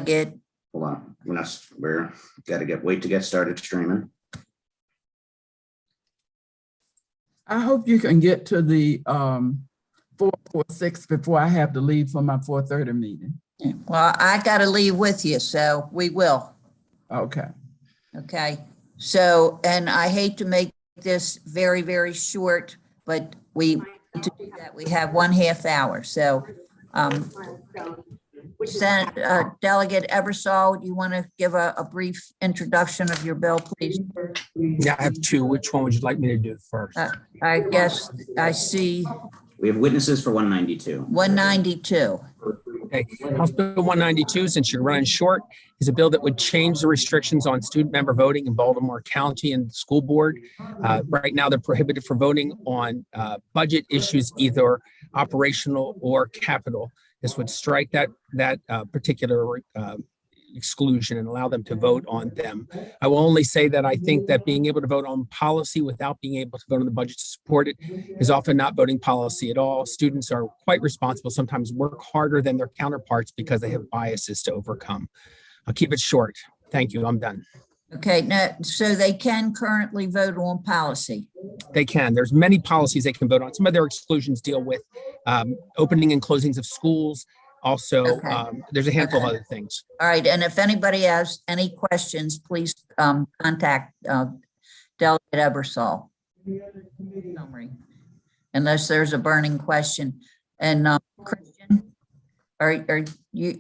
Delegate. Hold on, we're got to wait to get started streaming. I hope you can get to the 446 before I have to leave for my 4:30 meeting. Well, I got to leave with you, so we will. Okay. Okay. So, and I hate to make this very, very short, but we need to do that. We have 1/2 hour. So, Delegate Ebersol, you want to give a brief introduction of your bill, please? Yeah, I have two. Which one would you like me to do first? I guess I see We have witnesses for 192. 192. Okay, House Bill 192, since you're running short, is a bill that would change the restrictions on student member voting in Baltimore County and the school board. Right now, they're prohibited for voting on budget issues, either operational or capital. This would strike that particular exclusion and allow them to vote on them. I will only say that I think that being able to vote on policy without being able to vote on the budget to support it is often not voting policy at all. Students are quite responsible, sometimes work harder than their counterparts because they have biases to overcome. I'll keep it short. Thank you. I'm done. Okay, now, so they can currently vote on policy. They can. There's many policies they can vote on. Some of their exclusions deal with opening and closings of schools. Also, Okay. There's a handful of other things. All right, and if anybody has any questions, please contact Delegate Ebersol. Summary. Unless there's a burning question. And Christian,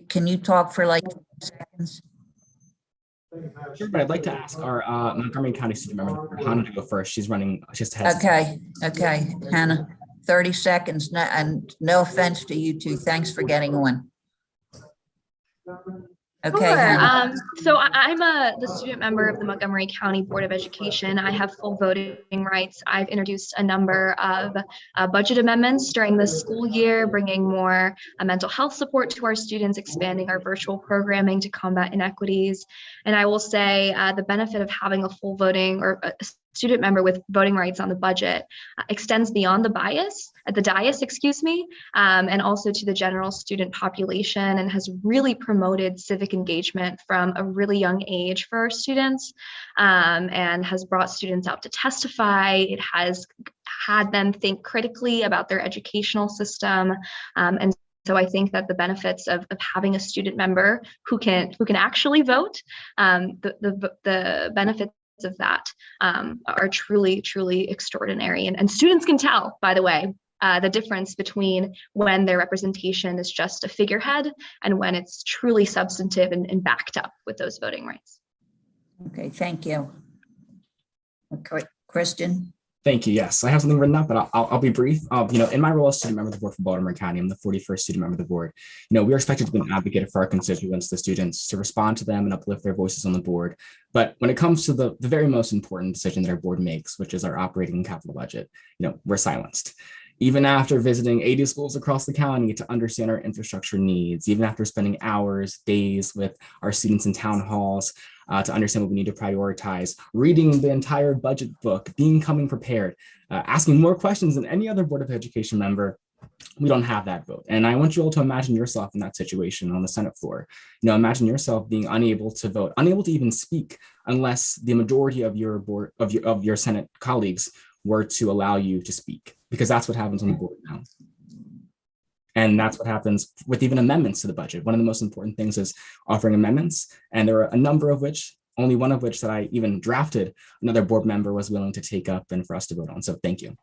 can you talk for like 2 seconds? Sure, but I'd like to ask our Montgomery County student member, Hannah, to go first. She's running, just has. Okay, Hannah, 30 seconds, and no offense to you two. Thanks for getting on. Okay. Sure. So I'm the student member of the Montgomery County Board of Education. I have full voting rights. I've introduced a number of budget amendments during the school year, bringing more mental health support to our students, expanding our virtual programming to combat inequities. And I will say the benefit of having a full voting or a student member with voting rights on the budget extends beyond the dais, excuse me, and also to the general student population, and has really promoted civic engagement from a really young age for our students, and has brought students out to testify. It has had them think critically about their educational system, and so I think that the benefits of having a student member who can actually vote, the benefits of that are truly, truly extraordinary. And students can tell, by the way, the difference between when their representation is just a figurehead and when it's truly substantive and backed up with those voting rights. Okay, thank you. Okay, Kristen. Thank you. Yes, I have something written up, but I'll be brief. In my role as student member of the board for Baltimore County, I'm the 41st student member of the board. We are expected to be an advocate for our constituents, the students, to respond to them and uplift their voices on the board. But when it comes to the very most important decision that our board makes, which is our operating and capital budget, we're silenced. Even after visiting 80 schools across the county to understand our infrastructure needs, even after spending hours, days with our students in town halls to understand what we need to prioritize, reading the entire budget book, coming prepared, asking more questions than any other Board of Education member, we don't have that vote. And I want you all to imagine yourself in that situation on the Senate floor. Imagine yourself being unable to vote, unable to even speak unless the majority of your board of your Senate colleagues were to allow you to speak, because that's what happens on the board now. And that's what happens with even amendments to the budget. One of the most important things is offering amendments. And there are a number of which, only one of which that I even drafted, another board member was willing to take up and for us to vote on. So thank you.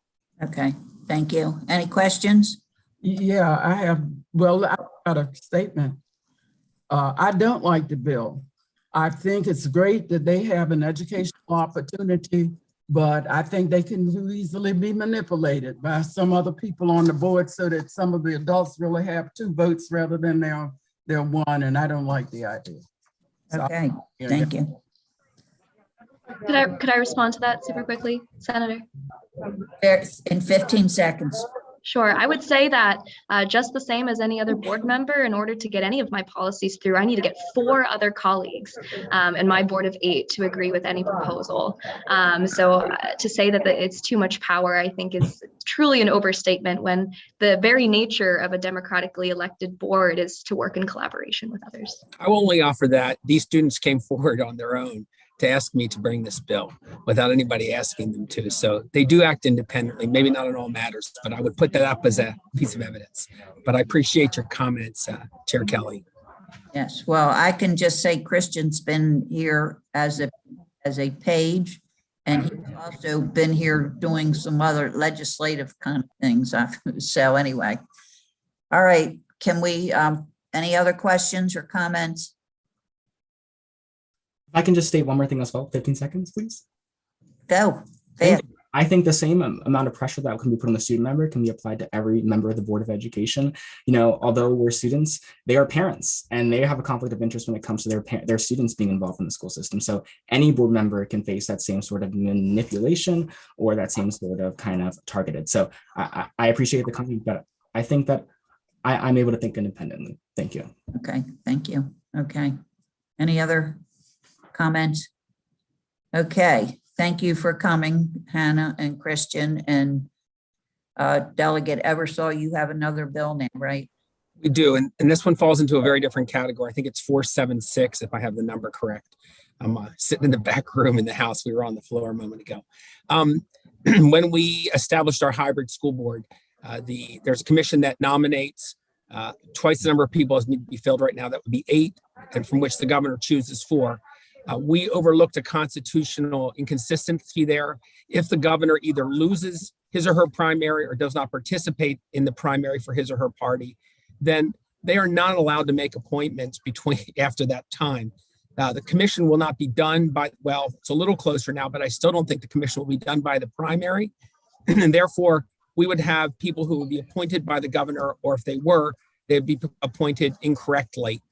Okay, thank you. Any questions? Yeah, I have. Well, I got a statement. I don't like the bill. I think it's great that they have an educational opportunity, but I think they can easily be manipulated by some other people on the board so that some of the adults really have 2 votes rather than their 1, and I don't like the idea. Okay, thank you. Could I respond to that super quickly, Senator? There's in 15 seconds. Sure. I would say that just the same as any other board member, in order to get any of my policies through, I need to get 4 other colleagues and my board of 8 to agree with any proposal. So to say that it's too much power, I think is truly an overstatement when the very nature of a democratically elected board is to work in collaboration with others. I will only offer that these students came forward on their own to ask me to bring this bill without anybody asking them to. So they do act independently, maybe not in all matters, but I would put that up as a piece of evidence. But I appreciate your comments, Chair Kelly. Yes, well, I can just say Christian's been here as a page, and he's also been here doing some other legislative kind of things. So anyway, all right, can we, any other questions or comments? If I can just state one more thing as well, 15 seconds, please. Go. I think the same amount of pressure that can be put on the student member can be applied to every member of the Board of Education. You know, although we're students, they are parents and they have a conflict of interest when it comes to their students being involved in the school system. So any board member can face that same sort of manipulation or that same sort of kind of targeted. So I appreciate the comment, but I think that I'm able to think independently. Thank you. Okay, thank you. Okay. Any other comments? Okay, thank you for coming, Hannah and Christian, and Delegate Eversole, you have another bill now, right? We do, and this one falls into a very different category. I think it's 476, if I have the number correct. I'm sitting in the back room in the House. We were on the floor a moment ago. When we established our hybrid school board, there's a commission that nominates twice the number of people as need to be filled right now. That would be 8, and from which the governor chooses 4. We overlooked a constitutional inconsistency there. If the governor either loses his or her primary or does not participate in the primary for his or her party, then they are not allowed to make appointments after that time. The commission will not be done by, well, it's a little closer now, but I still don't think the commission will be done by the primary. And therefore, we would have people who would be appointed by the governor, or if they were, they'd be appointed incorrectly.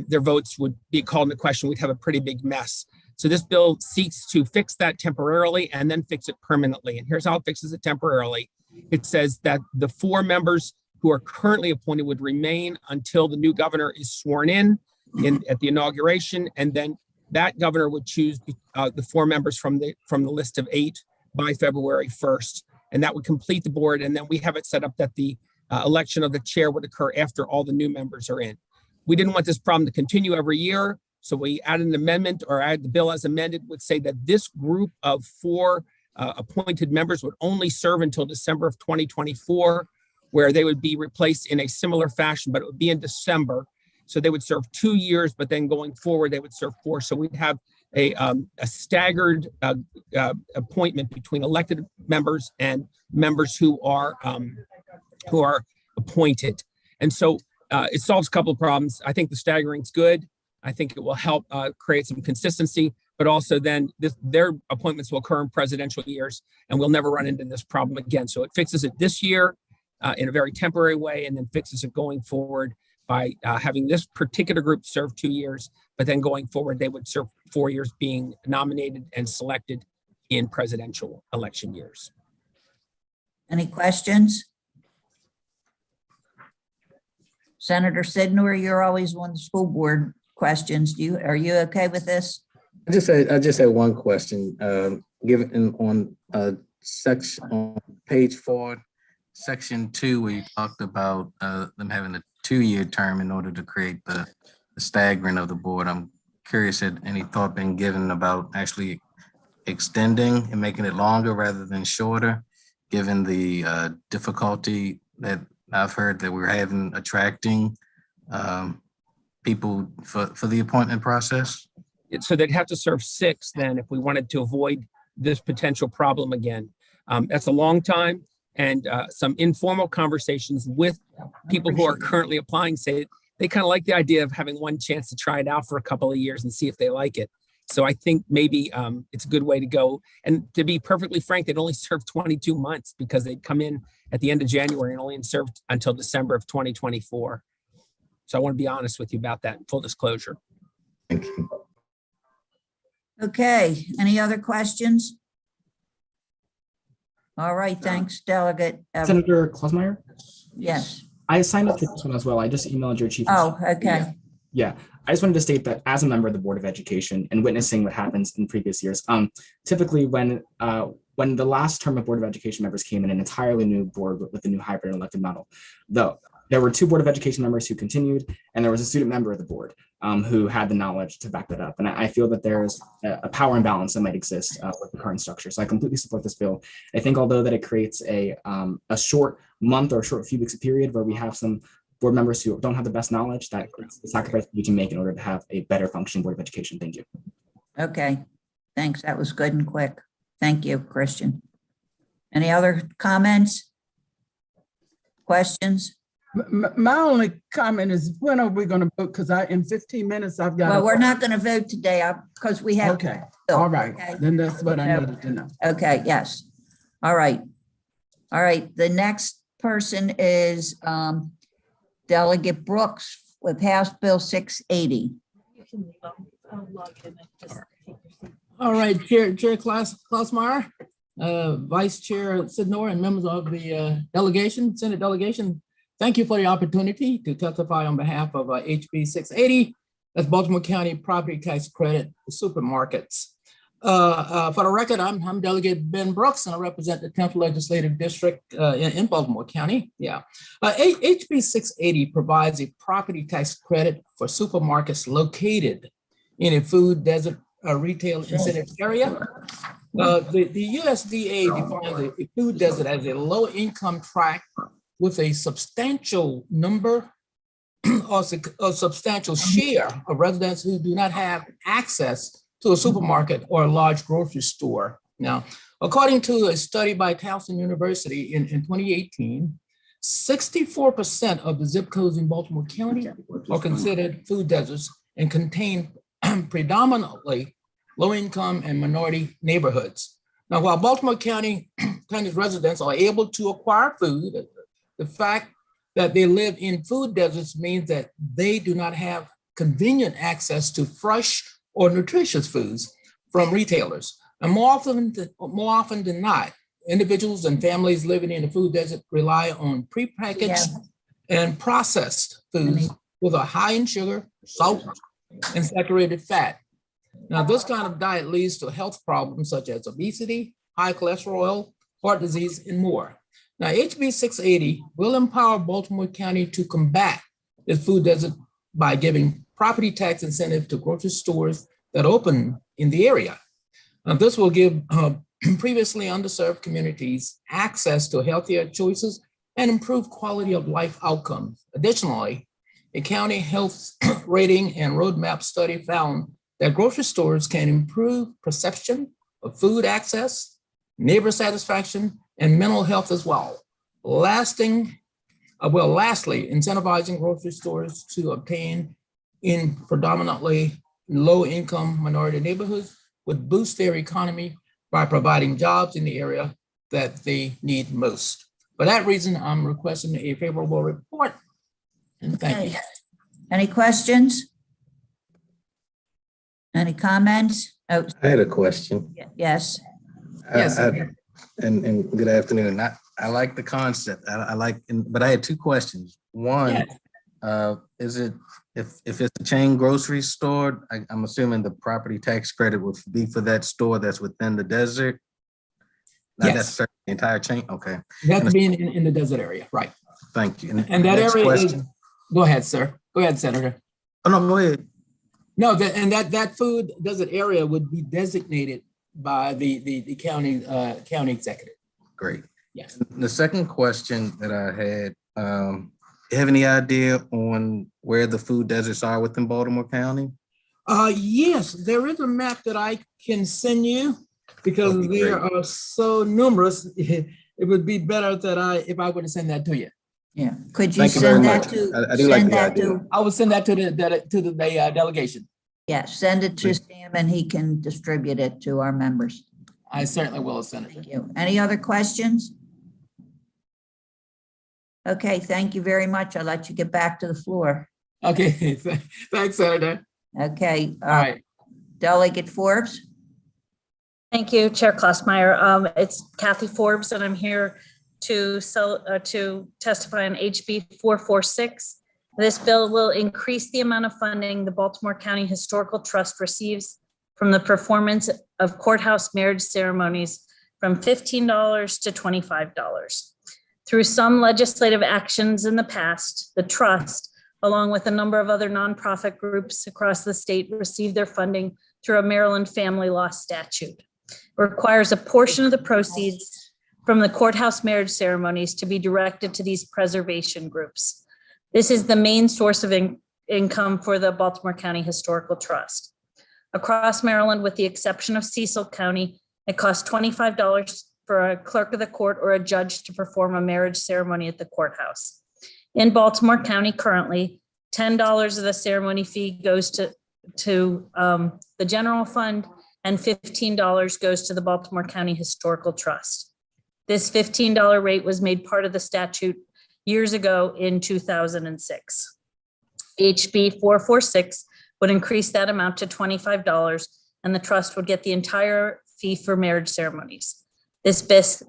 Their votes would be called into question. We'd have a pretty big mess. So this bill seeks to fix that temporarily and then fix it permanently. And here's how it fixes it temporarily. It says that the 4 members who are currently appointed would remain until the new governor is sworn in at the inauguration. And then that governor would choose the 4 members from the list of 8 by February 1st. And that would complete the board. And then we have it set up that the election of the chair would occur after all the new members are in. We didn't want this problem to continue every year, so we added an amendment, or add the bill as amended, would say that this group of 4 appointed members would only serve until December of 2024, where they would be replaced in a similar fashion, but it would be in December. So they would serve 2 years, but then going forward, they would serve 4. So we'd have a staggered appointment between elected members and members who are appointed. And so it solves a couple of problems. I think the staggering's good. I think it will help create some consistency, but also then their appointments will occur in presidential years, and we'll never run into this problem again. So it fixes it this year in a very temporary way, and then fixes it going forward by having this particular group serve 2 years, but then going forward, they would serve 4 years being nominated and selected in presidential election years. Any questions? Senator Sidnor, you're always on the school board questions. Are you okay with this? I just had one question. Given on page 4, section 2, we talked about them having a 2-year term in order to create the staggering of the board. I'm curious, had any thought been given about actually extending and making it longer rather than shorter, given the difficulty that I've heard that we're having attracting people for the appointment process? So they'd have to serve 6 then if we wanted to avoid this potential problem again. That's a long time, and some informal conversations with people who are currently applying say they kind of like the idea of having one chance to try it out for a couple of years and see if they like it. So I think maybe it's a good way to go. And to be perfectly frank, they'd only served 22 months because they'd come in at the end of January and only served until December of 2024. So I want to be honest with you about that, full disclosure. Thank you. Okay, any other questions? All right, thanks, Delegate. Senator Klausmeyer, Yes. I signed up for this one as well. I just emailed your chief. Oh, okay. Yeah, I just wanted to state that as a member of the Board of Education and witnessing what happens in previous years, typically when the last term of Board of Education members came in an entirely new board with the new hybrid elected model, though there were 2 Board of Education members who continued, and there was a student member of the board who had the knowledge to back that up. And I feel that there's a power imbalance that might exist with the current structure. So I completely support this bill. I think although that it creates a short month or a short few weeks period where we have some board members who don't have the best knowledge, that the sacrifice we can make in order to have a better functioning Board of Education. Thank you. Okay, thanks. That was good and quick. Thank you, Christian. Any other comments? Questions? My only comment is, when are we going to vote? Because in 15 minutes, I've got. Well, we're not going to vote today because we have. Okay, all right. Okay. Then that's what I needed to know. Okay, yes. All right. All right, the next person is Delegate Brooks with House Bill 680. All right, Chair Klausmeyer, Vice Chair Sidnor, and members of the delegation, Senate delegation, thank you for the opportunity to testify on behalf of HB 680. That's Baltimore County Property Tax Credit for Supermarkets. For the record, I'm Delegate Ben Brooks, and I represent the 10th Legislative District in Baltimore County. Yeah, HB 680 provides a property tax credit for supermarkets located in a food desert retail incentive area. The USDA defines a food desert as a low-income tract with a substantial number or a substantial share of residents who do not have access to a supermarket or a large grocery store. Now, according to a study by Towson University in 2018, 64% of the zip codes in Baltimore County are considered food deserts and contain predominantly low-income and minority neighborhoods. Now, while Baltimore County's residents are able to acquire food, the fact that they live in food deserts means that they do not have convenient access to fresh or nutritious foods from retailers. And more often than not, individuals and families living in a food desert rely on prepackaged and processed foods with a high in sugar, salt, and saturated fat. Now, this kind of diet leads to health problems such as obesity, high cholesterol, heart disease, and more. Now, HB 680 will empower Baltimore County to combat this food desert by giving property tax incentive to grocery stores that open in the area. This will give previously underserved communities access to healthier choices and improve quality of life outcomes. Additionally, a county health rating and roadmap study found that grocery stores can improve perception of food access, neighbor satisfaction, and mental health as well. Lastly, incentivizing grocery stores to obtain in predominantly low-income minority neighborhoods would boost their economy by providing jobs in the area that they need most. For that reason, I'm requesting a favorable report. And thank you. Any questions? Any comments? Oh, I had a question. yes. Yes. And good afternoon. I like the concept. But I had 2 questions. One, is it, if it's a chain grocery store, I'm assuming the property tax credit would be for that store that's within the desert? Not necessarily the entire chain? Okay. You have to be in the desert area, right? Thank you. And that area is, go ahead, sir. Go ahead, Senator. Oh, no, go ahead. No, that food desert area would be designated by the county executive. Great. Yes. The second question that I had, you have any idea on where the food deserts are within Baltimore County? Yes, there is a map that I can send you because there are so numerous. It would be better that if I were to send that to you. Yeah. Could you Thank you very send that much. to? I do like send the that idea. to- I will send that to the delegation. Yeah, send it to Sam and he can distribute it to our members. I certainly will, Senator. Thank you. Any other questions? Okay, thank you very much. I'll let you get back to the floor. Okay, thanks, Senator. Okay. All right. Delegate Forbes? Thank you, Chair Klossmeyer. It's Kathy Forbes, and I'm here to testify on HB 446. This bill will increase the amount of funding the Baltimore County Historical Trust receives from the performance of courthouse marriage ceremonies from $15 to $25. Through some legislative actions in the past, the trust, along with a number of other nonprofit groups across the state, received their funding through a Maryland family law statute. Requires a portion of the proceeds from the courthouse marriage ceremonies to be directed to these preservation groups. This is the main source of income for the Baltimore County Historical Trust. Across Maryland, with the exception of Cecil County, it costs $25 for a clerk of the court or a judge to perform a marriage ceremony at the courthouse. In Baltimore County currently, $10 of the ceremony fee goes to the general fund, and $15 goes to the Baltimore County Historical Trust. This $15 rate was made part of the statute years ago in 2006. HB 446 would increase that amount to $25, and the trust would get the entire fee for marriage ceremonies. This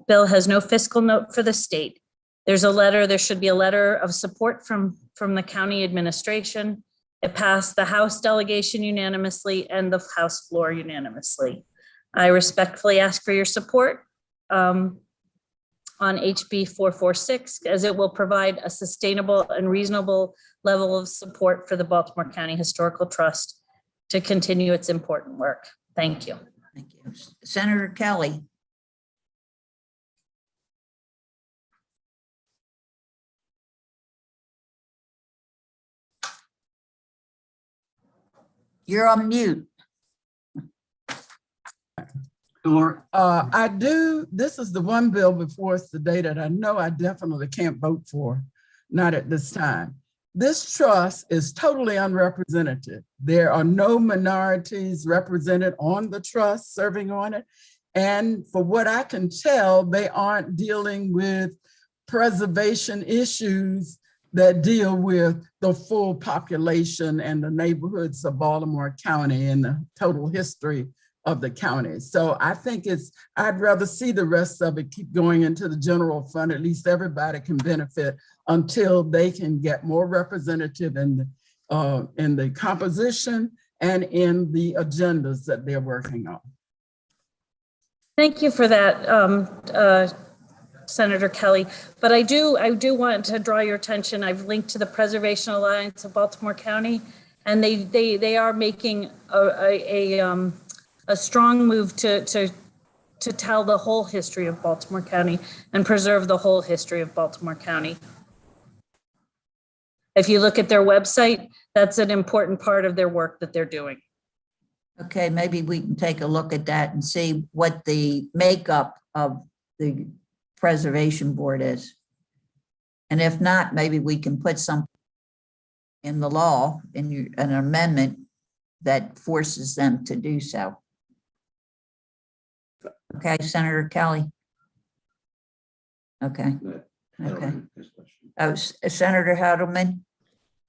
bill has no fiscal note for the state. There should be a letter of support from the county administration. It passed the House delegation unanimously and the House floor unanimously. I respectfully ask for your support on HB 446, as it will provide a sustainable and reasonable level of support for the Baltimore County Historical Trust to continue its important work. Thank you. Thank you. Senator Kelly. You're on mute. This is the one bill before us today that I know I definitely can't vote for, not at this time. This trust is totally unrepresented. There are no minorities represented on the trust, serving on it. And for what I can tell, they aren't dealing with preservation issues that deal with the full population and the neighborhoods of Baltimore County and the total history of the county. So I think I'd rather see the rest of it keep going into the general fund. At least everybody can benefit until they can get more representative in the composition and in the agendas that they're working on. Thank you for that, Senator Kelly. But I do want to draw your attention. I've linked to the Preservation Alliance of Baltimore County, and they are making a strong move to tell the whole history of Baltimore County and preserve the whole history of Baltimore County. If you look at their website, that's an important part of their work that they're doing. Okay, maybe we can take a look at that and see what the makeup of the preservation board is. And if not, maybe we can put something in the law, an amendment that forces them to do so. Okay, Senator Kelly. Okay. Okay. Oh, Senator Hadelman.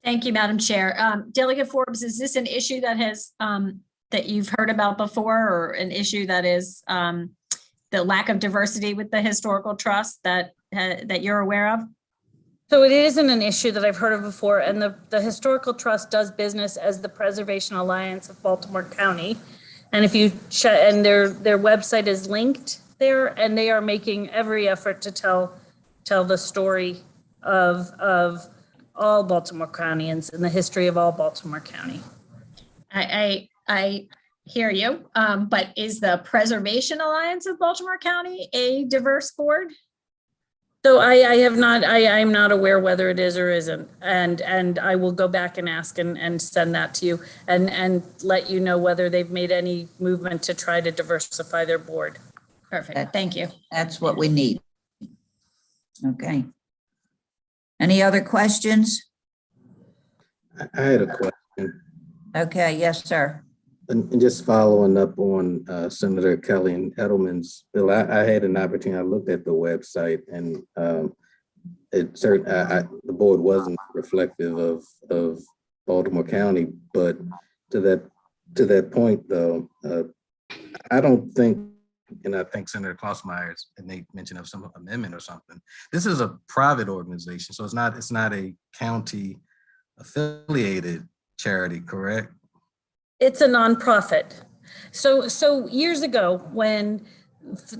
Thank you, Madam Chair. Delegate Forbes, is this an issue that has that you've heard about before, or an issue that is the lack of diversity with the historical trust that you're aware of? So it isn't an issue that I've heard of before, and the Historical Trust does business as the Preservation Alliance of Baltimore County. And if you check, and their website is linked there, and they are making every effort to tell the story of all Baltimore Countyans and the history of all Baltimore County. I hear you, but is the Preservation Alliance of Baltimore County a diverse board? So I'm not aware whether it is or isn't, and I will go back and ask and send that to you and let you know whether they've made any movement to try to diversify their board. Perfect, thank you. That's what we need. Okay. Any other questions? I had a question. Okay, yes, sir. And just following up on Senator Kelly and Edelman's bill, I had an opportunity. I looked at the website, and the board wasn't reflective of Baltimore County. But to that point, though, I don't think and I think Senator Klausmeyer had made mention of some amendment or something. This is a private organization, so it's not a county affiliated charity, correct? It's a nonprofit. So years ago, when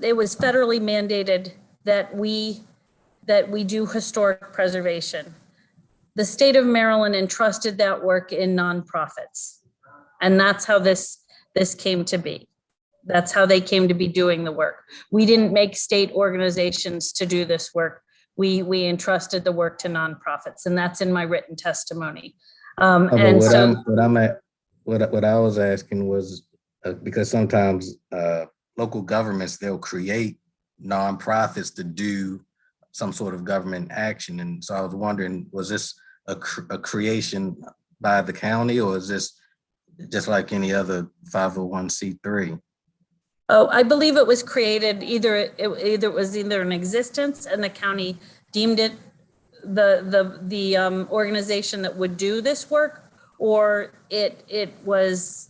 it was federally mandated that we do historic preservation, the state of Maryland entrusted that work in nonprofits. And that's how this came to be. That's how they came to be doing the work. We didn't make state organizations to do this work. We entrusted the work to nonprofits, and that's in my written testimony. And so what I was asking was, because sometimes Local governments, they'll create nonprofits to do some sort of government action. And so I was wondering, was this a creation by the county, or is this just like any other 501c3? Oh, I believe it was created, either it was in existence and the county deemed it the organization that would do this work, or it was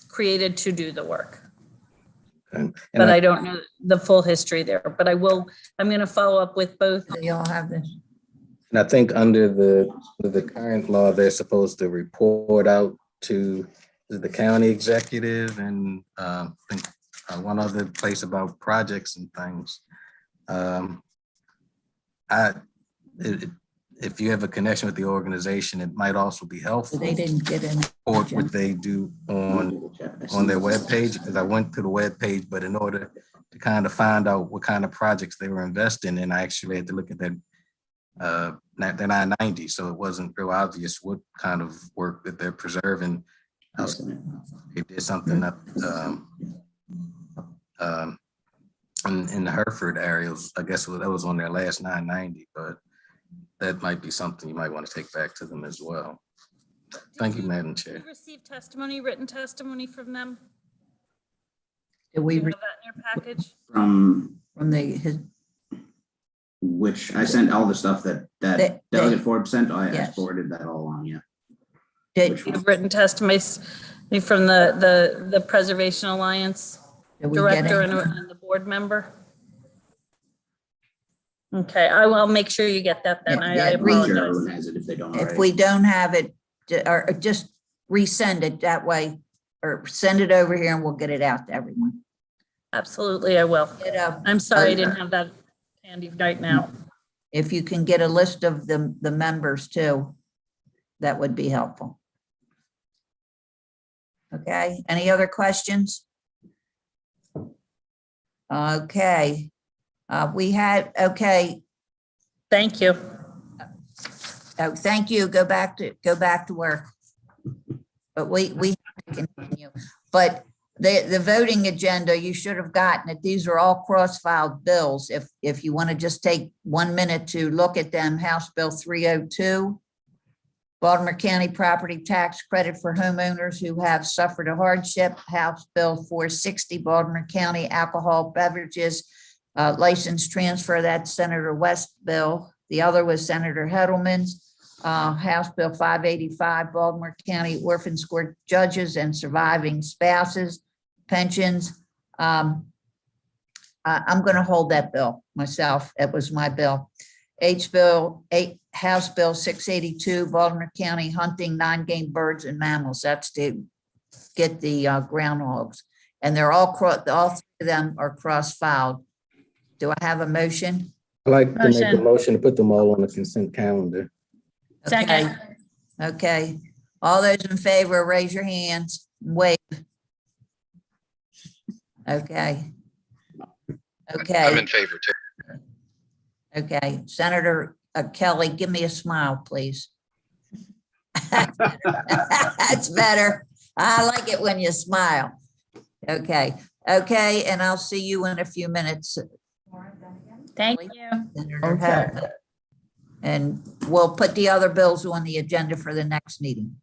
created to do the work. But I don't know the full history there, but I'm going to follow up with both. Do y'all have this? And I think under the current law, they're supposed to report out to the county Executive and I think one other place about projects and things. If you have a connection with the organization, it might also be helpful. They didn't get in. Or what they do on their webpage, because I went to the webpage, but in order to kind of find out what kind of projects they were investing in, I actually had to look at their 990. So it wasn't real obvious what kind of work that they're preserving. They did something up in the Hereford areas. I guess that was on their last 990, but that might be something you might want to take back to them as well. Thank you, Madam Chair. Did you receive testimony, written testimony from them? Did we Do you have that in your package? From from which I sent all the stuff that Delegate Forbes sent. I Yes. forwarded that all on, yeah. did You have written testimony from the Preservation Alliance we get director any? and the board member? Okay, I will make sure you get that then. I Yeah, I'm sure apologize. everyone has it if they don't If already. we don't have it, or just resend it that way, or send it over here and we'll get it out to everyone. Absolutely, I will. I'm sorry I didn't have that handy right now. If you can get a list of the members too, that would be helpful. Okay, any other questions? Okay, okay. Thank you. Oh, thank you. Go back to work. But we have to continue. But the voting agenda, you should have gotten it. These are all cross-filed bills. If you want to just take 1 minute to look at them, House Bill 302, Baltimore County Property Tax Credit for Homeowners Who Have Suffered a Hardship, House Bill 460, Baltimore County Alcohol Beverages License Transfer, that's Senator West bill. The other was Senator Heddleman's. House Bill 585, Baltimore County Orphans Court Judges and Surviving Spouses Pensions. I'm going to hold that bill myself. It was my bill. House Bill 682, Baltimore County Hunting Non-Game Birds and Mammals. That's to get the groundhogs. And they're all three of them are cross-filed. Do I have a motion? I'd like to make a Motion. motion to put them all on the consent calendar. Second. Okay. All those in favor, raise your hands, wave. Okay. Okay. I'm in favor too. Okay, Senator Kelly, give me a smile, please. That's better. I like it when you smile. Okay, and I'll see you in a few minutes. Thank you. Senator Okay. Heddleman. And we'll put the other bills on the agenda for the next meeting.